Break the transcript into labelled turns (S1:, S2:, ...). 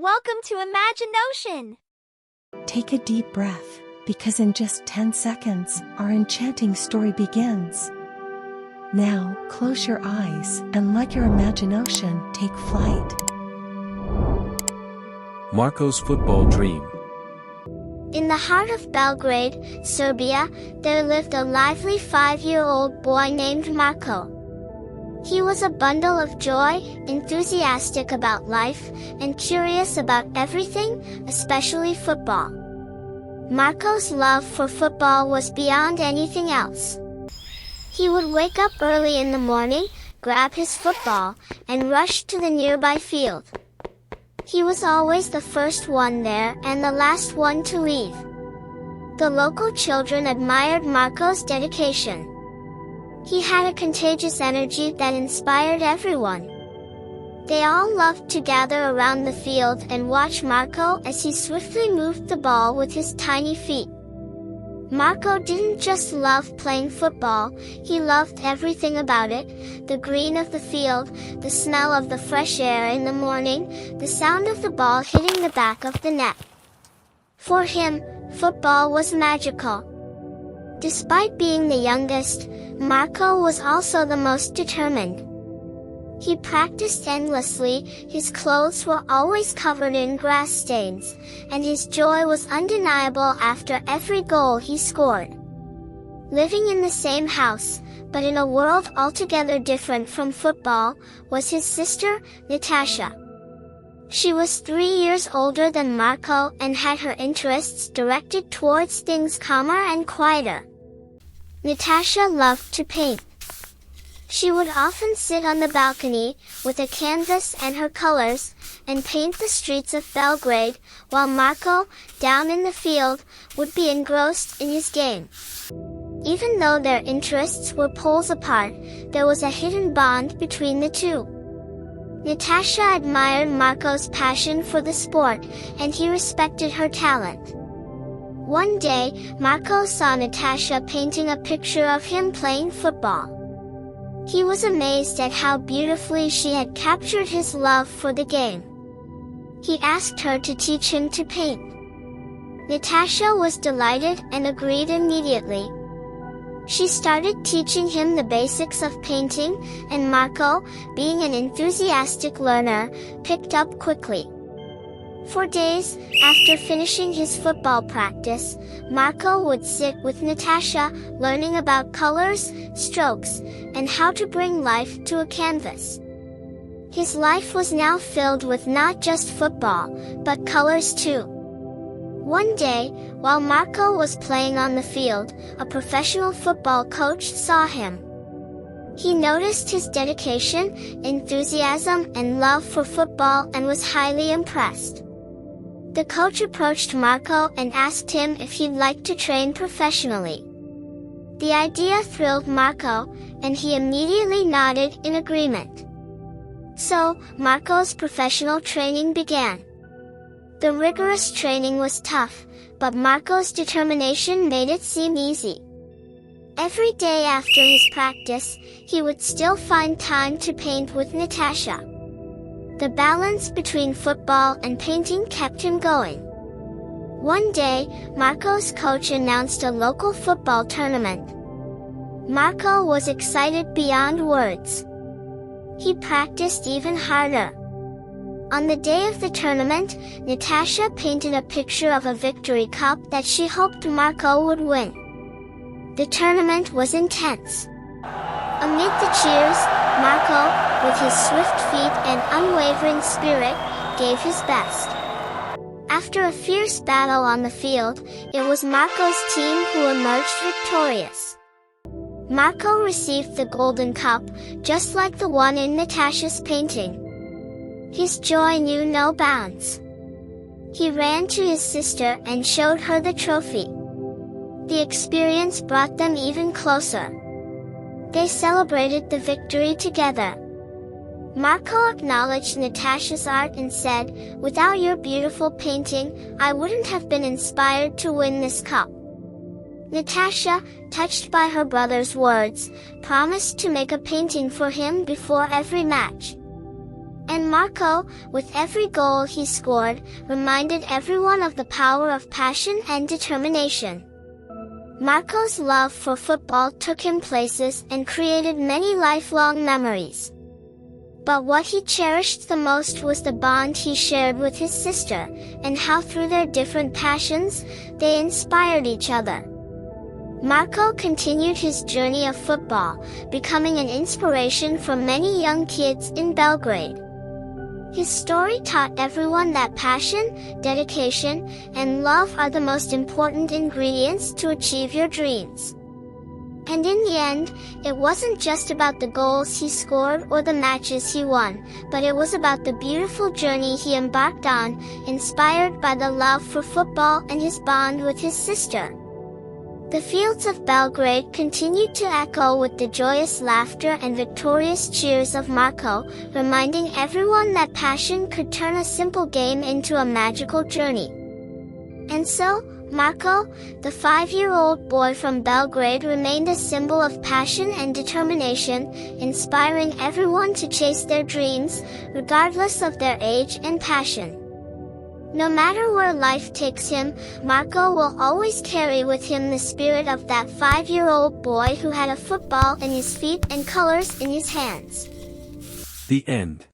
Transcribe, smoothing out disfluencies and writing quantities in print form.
S1: Welcome to Imagine Ocean!
S2: Take a deep breath, because in just 10 seconds, our enchanting story begins. Now, close your eyes and let your imagination take flight.
S3: Marko's football dream.
S4: In the heart of Belgrade, Serbia, there lived a lively 5-year-old boy named Marko. He was a bundle of joy, enthusiastic about life, and curious about everything, especially football. Marko's love for football was beyond anything else. He would wake up early in the morning, grab his football, and rush to the nearby field. He was always the first one there and the last one to leave. The local children admired Marko's dedication. He had a contagious energy that inspired everyone. They all loved to gather around the field and watch Marko as he swiftly moved the ball with his tiny feet. Marko didn't just love playing football, he loved everything about it: the green of the field, the smell of the fresh air in the morning, the sound of the ball hitting the back of the net. For him, football was magical. Despite being the youngest, Marko was also the most determined. He practiced endlessly, his clothes were always covered in grass stains, and his joy was undeniable after every goal he scored. Living in the same house, but in a world altogether different from football, was his sister, Natasha. She was 3 years older than Marko and had her interests directed towards things calmer and quieter. Natasha loved to paint. She would often sit on the balcony, with a canvas and her colors, and paint the streets of Belgrade, while Marko, down in the field, would be engrossed in his game. Even though their interests were poles apart, there was a hidden bond between the two. Natasha admired Marko's passion for the sport, and he respected her talent. One day, Marko saw Natasha painting a picture of him playing football. He was amazed at how beautifully she had captured his love for the game. He asked her to teach him to paint. Natasha was delighted and agreed immediately. She started teaching him the basics of painting, and Marko, being an enthusiastic learner, picked up quickly. For days, after finishing his football practice, Marko would sit with Natasha, learning about colors, strokes, and how to bring life to a canvas. His life was now filled with not just football, but colors too. One day, while Marko was playing on the field, a professional football coach saw him. He noticed his dedication, enthusiasm, and love for football and was highly impressed. The coach approached Marko and asked him if he'd like to train professionally. The idea thrilled Marko, and he immediately nodded in agreement. So, Marko's professional training began. The rigorous training was tough, but Marko's determination made it seem easy. Every day after his practice, he would still find time to paint with Natasha. The balance between football and painting kept him going. One day, Marko's coach announced a local football tournament. Marko was excited beyond words. He practiced even harder. On the day of the tournament, Natasha painted a picture of a victory cup that she hoped Marko would win. The tournament was intense. Amid the cheers, Marko, with his swift feet and unwavering spirit, gave his best. After a fierce battle on the field, it was Marko's team who emerged victorious. Marko received the golden cup, just like the one in Natasha's painting. His joy knew no bounds. He ran to his sister and showed her the trophy. The experience brought them even closer. They celebrated the victory together. Marko acknowledged Natasha's art and said, "Without your beautiful painting, I wouldn't have been inspired to win this cup." Natasha, touched by her brother's words, promised to make a painting for him before every match. And Marko, with every goal he scored, reminded everyone of the power of passion and determination. Marko's love for football took him places and created many lifelong memories. But what he cherished the most was the bond he shared with his sister, and how through their different passions, they inspired each other. Marko continued his journey of football, becoming an inspiration for many young kids in Belgrade. His story taught everyone that passion, dedication, and love are the most important ingredients to achieve your dreams. And in the end, it wasn't just about the goals he scored or the matches he won, but it was about the beautiful journey he embarked on, inspired by the love for football and his bond with his sister. The fields of Belgrade continued to echo with the joyous laughter and victorious cheers of Marko, reminding everyone that passion could turn a simple game into a magical journey. And so, Marko, the 5-year-old boy from Belgrade, remained a symbol of passion and determination, inspiring everyone to chase their dreams, regardless of their age and passion. No matter where life takes him, Marko will always carry with him the spirit of that 5-year-old boy who had a football in his feet and colors in his hands.
S3: The end.